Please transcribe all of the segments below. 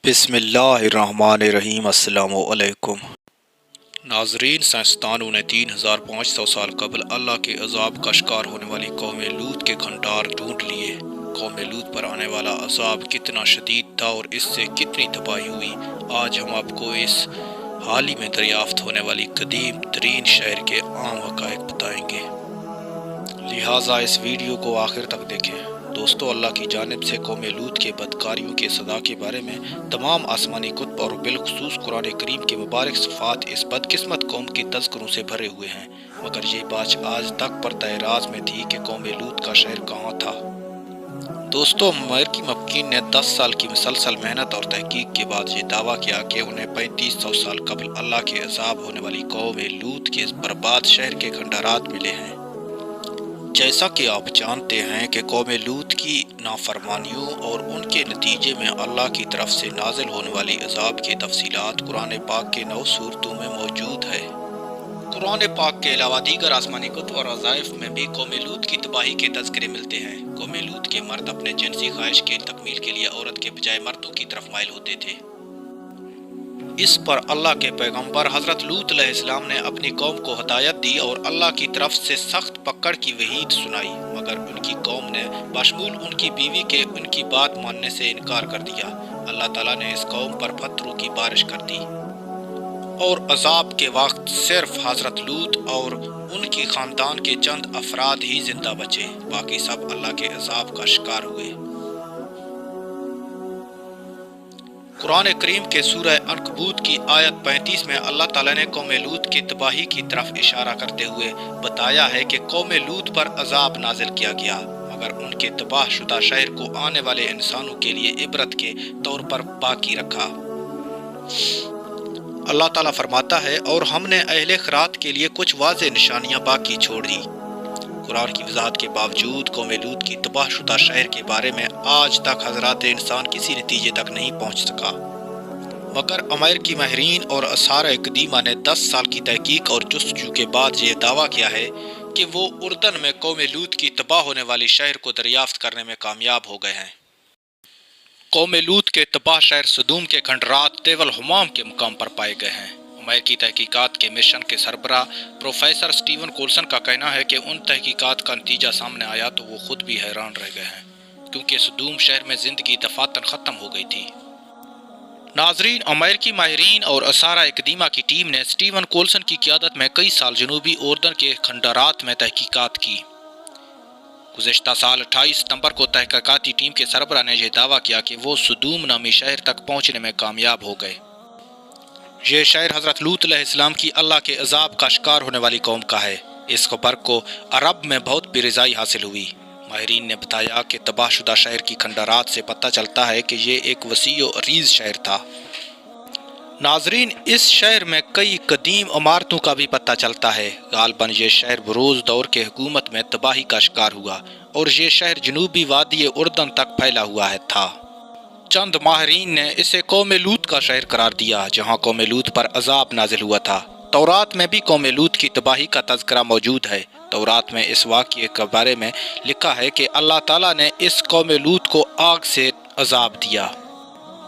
بسم اللہ الرحمن الرحیم۔ السلام علیکم ناظرین، سائنسدانوں نے 3500 سال قبل اللہ کے عذاب کا شکار ہونے والی قوم لوط کے کھنڈار ڈھونڈ لیے۔ قوم لوط پر آنے والا عذاب کتنا شدید تھا اور اس سے کتنی تباہی ہوئی، آج ہم آپ کو اس حال ہی میں دریافت ہونے والی قدیم ترین شہر کے عام حقائق بتائیں گے، لہٰذا اس ویڈیو کو آخر تک دیکھیں۔ دوستو، اللہ کی جانب سے قوم لوط کے بدکاریوں کے سزا کے بارے میں تمام آسمانی کتب اور بالخصوص قرآن کریم کے مبارک صفات اس بدقسمت قوم کے تذکروں سے بھرے ہوئے ہیں، مگر یہ بات آج تک پردہ راز میں تھی کہ قوم لوط کا شہر کہاں تھا۔ دوستو، امریکی مفکرین نے 10 سال کی مسلسل محنت اور تحقیق کے بعد یہ دعویٰ کیا کہ انہیں 3500 سال قبل اللہ کے عذاب ہونے والی قوم لوط کے برباد شہر کے کھنڈرات ملے ہیں۔ جیسا کہ آپ جانتے ہیں کہ قوم لوط کی نافرمانیوں اور ان کے نتیجے میں اللہ کی طرف سے نازل ہونے والی عذاب کی تفصیلات قرآن پاک کے 9 سورتوں میں موجود ہے۔ قرآن پاک کے علاوہ دیگر آسمانی کتب اور وظائف میں بھی قوم لوط کی تباہی کے تذکرے ملتے ہیں۔ قوم لوط کے مرد اپنے جنسی خواہش کے تکمیل کے لیے عورت کے بجائے مردوں کی طرف مائل ہوتے تھے۔ اس پر اللہ کے پیغمبر حضرت لوط علیہ السلام نے اپنی قوم کو ہدایت دی اور اللہ کی طرف سے سخت پکڑ کی وعید سنائی، مگر ان کی قوم نے بشمول ان کی بیوی کے ان کی بات ماننے سے انکار کر دیا۔ اللہ تعالیٰ نے اس قوم پر پتھروں کی بارش کر دی اور عذاب کے وقت صرف حضرت لوط اور ان کی خاندان کے چند افراد ہی زندہ بچے، باقی سب اللہ کے عذاب کا شکار ہوئے۔ قرآن کریم کے سورہ عنکبوت کی آیت 35 میں اللہ تعالیٰ نے قوم لوط کی تباہی کی طرف اشارہ کرتے ہوئے بتایا ہے کہ قوم لوط پر عذاب نازل کیا گیا، مگر ان کے تباہ شدہ شہر کو آنے والے انسانوں کے لیے عبرت کے طور پر باقی رکھا۔ اللہ تعالیٰ فرماتا ہے، اور ہم نے اہل خرات کے لیے کچھ واضح نشانیاں باقی چھوڑ دی۔ قرآن کی وضاحت کے باوجود قوم لوط کی تباہ شدہ شہر کے بارے میں آج تک حضرات انسان کسی نتیجے تک نہیں پہنچ سکا، مگر امریکی ماہرین اور آثار قدیمہ نے 10 سال کی تحقیق اور جستجو کے بعد یہ دعویٰ کیا ہے کہ وہ اردن میں قوم لوط کی تباہ ہونے والی شہر کو دریافت کرنے میں کامیاب ہو گئے ہیں۔ قوم لوط کے تباہ شہر سدوم کے کھنڈرات طیب الحمام کے مقام پر پائے گئے ہیں۔ امریکی تحقیقات کے مشن کے سربراہ پروفیسر اسٹیون کولسن کا کہنا ہے کہ ان تحقیقات کا نتیجہ سامنے آیا تو وہ خود بھی حیران رہ گئے ہیں، کیونکہ سدوم شہر میں زندگی دفاتن ختم ہو گئی تھی۔ ناظرین، امریکی ماہرین اور آثار قدیمہ کی ٹیم نے اسٹیون کولسن کی قیادت میں کئی سال جنوبی اردن کے کھنڈرات میں تحقیقات کی۔ گزشتہ سال 28 ستمبر کو تحقیقاتی ٹیم کے سربراہ نے یہ دعویٰ کیا کہ وہ سدوم نامی شہر تک پہنچنے میں کامیاب ہو گئے۔ یہ شہر حضرت لوط علیہ السلام کی اللہ کے عذاب کا شکار ہونے والی قوم کا ہے۔ اس خبر کو عرب میں بہت بیرضائی حاصل ہوئی۔ ماہرین نے بتایا کہ تباہ شدہ شہر کی کھنڈرات سے پتہ چلتا ہے کہ یہ ایک وسیع و عریض شہر تھا۔ ناظرین، اس شہر میں کئی قدیم عمارتوں کا بھی پتہ چلتا ہے۔ غالباً یہ شہر بروز دور کے حکومت میں تباہی کا شکار ہوا اور یہ شہر جنوبی وادی اردن تک پھیلا ہوا تھا۔ چند ماہرین نے اسے قوم لوط کا شہر قرار دیا، جہاں قوم لوط پر عذاب نازل ہوا تھا۔ تورات میں بھی قوم لوط کی تباہی کا تذکرہ موجود ہے۔ تورات میں اس واقعے کے بارے میں لکھا ہے کہ اللہ تعالیٰ نے اس قوم لوط کو آگ سے عذاب دیا۔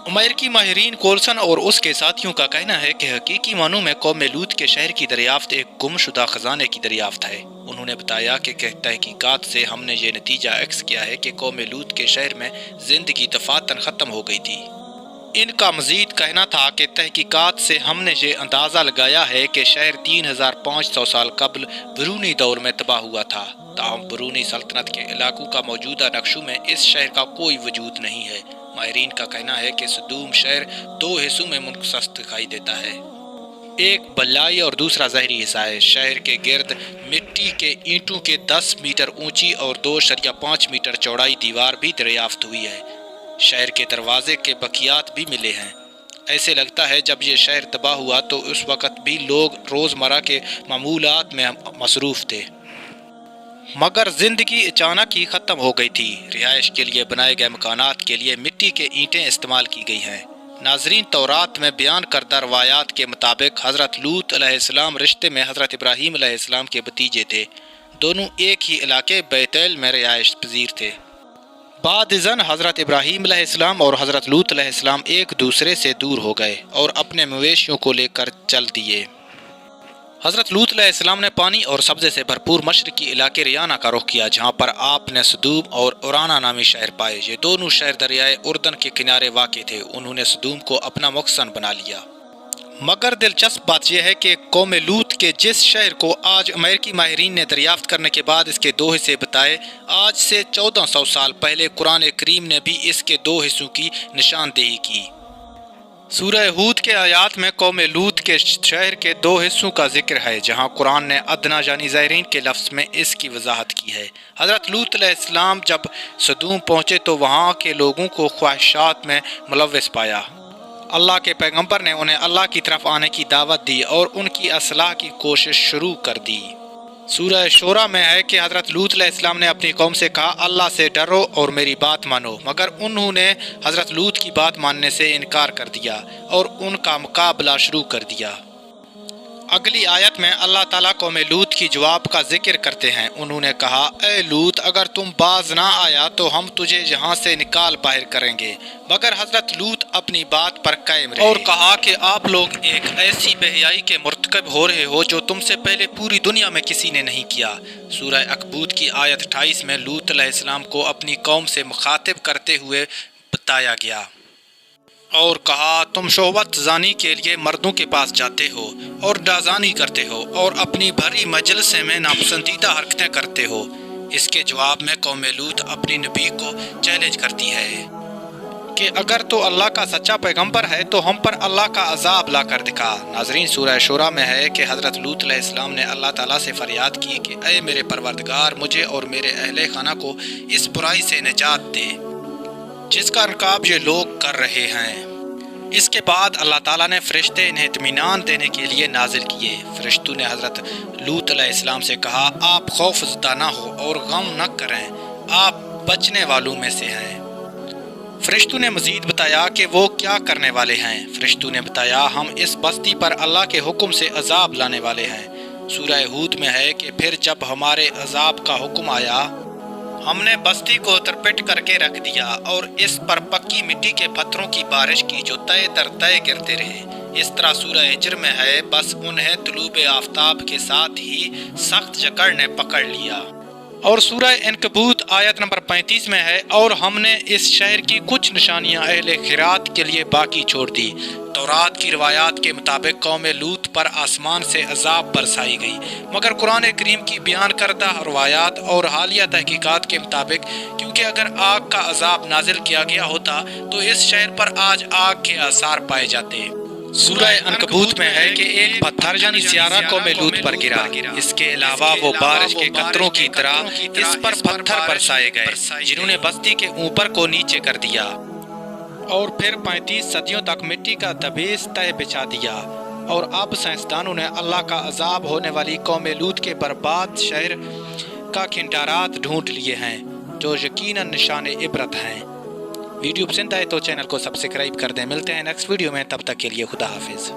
امریکی ماہرین کولسن اور اس کے ساتھیوں کا کہنا ہے کہ حقیقی معنوں میں قوم لوط کے شہر کی دریافت ایک گم شدہ خزانے کی دریافت ہے۔ انہوں نے بتایا کہ تحقیقات سے ہم نے یہ نتیجہ عکس کیا ہے کہ قوم لوط کے شہر میں زندگی دفاتن ختم ہو گئی تھی۔ ان کا مزید کہنا تھا کہ تحقیقات سے ہم نے یہ اندازہ لگایا ہے کہ شہر 3500 سال قبل برونی دور میں تباہ ہوا تھا، تاہم برونی سلطنت کے علاقوں کا موجودہ نقشوں میں اس شہر کا کوئی وجود نہیں ہے۔ ماہرین کا کہنا ہے کہ سدوم شہر 2 حصوں میں منقسم دکھائی دیتا ہے، ایک بلائی اور دوسرا ظاہری حصہ ہے۔ شہر کے گرد مٹی کے اینٹوں کے 10 میٹر اونچی اور 2.5 میٹر چوڑائی دیوار بھی دریافت ہوئی ہے۔ شہر کے دروازے کے بقیات بھی ملے ہیں۔ ایسے لگتا ہے جب یہ شہر تباہ ہوا تو اس وقت بھی لوگ روزمرہ کے معمولات میں مصروف تھے، مگر زندگی اچانک ہی ختم ہو گئی تھی۔ رہائش کے لیے بنائے گئے مکانات کے لیے مٹی کے اینٹیں استعمال کی گئی ہیں۔ ناظرین، تورات میں بیان کردہ روایات کے مطابق حضرت لوط علیہ السلام رشتے میں حضرت ابراہیم علیہ السلام کے بھتیجے تھے۔ دونوں ایک ہی علاقے بیت ایل میں رہائش پذیر تھے۔ بعد ازن حضرت ابراہیم علیہ السلام اور حضرت لوط علیہ السلام ایک دوسرے سے دور ہو گئے اور اپنے مویشیوں کو لے کر چل دیے۔ حضرت لوط علیہ السلام نے پانی اور سبزے سے بھرپور مشرقی علاقے ریانہ کا رخ کیا، جہاں پر آپ نے سدوم اور اورانا نامی شہر پائے۔ یہ دونوں شہر دریائے اردن کے کنارے واقع تھے۔ انہوں نے سدوم کو اپنا مسکن بنا لیا۔ مگر دلچسپ بات یہ ہے کہ قوم لوط کے جس شہر کو آج امریکی ماہرین نے دریافت کرنے کے بعد اس کے دو حصے بتائے، آج سے 1400 سال پہلے قرآن کریم نے بھی اس کے دو حصوں کی نشاندہی کی۔ سورہ ہود کے آیات میں قوم لوط کے شہر کے دو حصوں کا ذکر ہے، جہاں قرآن نے ادنا یعنی زائرین کے لفظ میں اس کی وضاحت کی ہے۔ حضرت لوط علیہ السلام جب سدوم پہنچے تو وہاں کے لوگوں کو خواہشات میں ملوث پایا۔ اللہ کے پیغمبر نے انہیں اللہ کی طرف آنے کی دعوت دی اور ان کی اصلاح کی کوشش شروع کر دی۔ سورہ شورا میں ہے کہ حضرت لوط علیہ السلام نے اپنی قوم سے کہا، اللہ سے ڈرو اور میری بات مانو، مگر انہوں نے حضرت لوط کی بات ماننے سے انکار کر دیا اور ان کا مقابلہ شروع کر دیا۔ اگلی آیت میں اللہ تعالیٰ قوم لوط کی جواب کا ذکر کرتے ہیں۔ انہوں نے کہا، اے لوط، اگر تم باز نہ آیا تو ہم تجھے یہاں سے نکال باہر کریں گے۔ مگر حضرت لوط اپنی بات پر قائم رہے اور کہا کہ آپ لوگ ایک ایسی بے حیائی کے مرتکب ہو رہے ہو جو تم سے پہلے پوری دنیا میں کسی نے نہیں کیا۔ سورہ عنکبوت کی آیت 28 میں لوط علیہ السلام کو اپنی قوم سے مخاطب کرتے ہوئے بتایا گیا اور کہا، تم شہوت زانی کے لیے مردوں کے پاس جاتے ہو اور ڈازانی کرتے ہو اور اپنی بھری مجلس میں ناپسندیدہ حرکتیں کرتے ہو۔ اس کے جواب میں قوم لوط اپنی نبی کو چیلنج کرتی ہے کہ اگر تو اللہ کا سچا پیغمبر ہے تو ہم پر اللہ کا عذاب لا کر دکھا۔ ناظرین، سورہ شورا میں ہے کہ حضرت لوط علیہ السلام نے اللہ تعالیٰ سے فریاد کی کہ اے میرے پروردگار، مجھے اور میرے اہل خانہ کو اس برائی سے نجات دے جس کا ارتکاب یہ لوگ کر رہے ہیں۔ اس کے بعد اللہ تعالیٰ نے فرشتے انہیں اطمینان دینے کے لیے نازل کیے۔ فرشتوں نے حضرت لوط علیہ السلام سے کہا، آپ خوف زدہ نہ ہو اور غم نہ کریں، آپ بچنے والوں میں سے ہیں۔ فرشتوں نے مزید بتایا کہ وہ کیا کرنے والے ہیں۔ فرشتوں نے بتایا، ہم اس بستی پر اللہ کے حکم سے عذاب لانے والے ہیں۔ سورہ ہود میں ہے کہ پھر جب ہمارے عذاب کا حکم آیا، ہم نے بستی کو ترپٹ کر کے رکھ دیا اور اس پر پکی مٹی کے پتھروں کی بارش کی جو تہہ در تہہ گرتے رہے۔ اس طرح سورہ ہجر میں ہے، بس انہیں طلوع آفتاب کے ساتھ ہی سخت جکڑ نے پکڑ لیا۔ اور سورہ عنکبوت آیت نمبر 35 میں ہے، اور ہم نے اس شہر کی کچھ نشانیاں اہل خیرات کے لیے باقی چھوڑ دی۔ تورات کی روایات کے مطابق قوم لوط پر آسمان سے عذاب برسائی گئی، مگر قرآن کریم کی بیان کردہ روایات اور حالیہ تحقیقات کے مطابق کیونکہ اگر آگ کا عذاب نازل کیا گیا ہوتا تو اس شہر پر آج آگ کے آثار پائے جاتے۔ سورہ عنکبوت میں ہے کہ ایک پتھر یعنی سیارہ قوم لوط پر گرا۔ اس کے علاوہ وہ بارش کے قطروں کی طرح اس پر پتھر برسائے گئے جنہوں نے بستی کے اوپر کو نیچے کر دیا، اور پھر 35 صدیوں تک مٹی کا دبیس تہہ بچھا دیا۔ اور اب سائنسدانوں نے اللہ کا عذاب ہونے والی قوم لوط کے برباد شہر کا کھنڈارات ڈھونڈ لیے ہیں جو یقیناً نشان عبرت ہیں۔ ویڈیو پسند آئے تو چینل کو سبسکرائب کر دیں۔ ملتے ہیں نیکسٹ ویڈیو میں، تب تک کے لیے خدا حافظ۔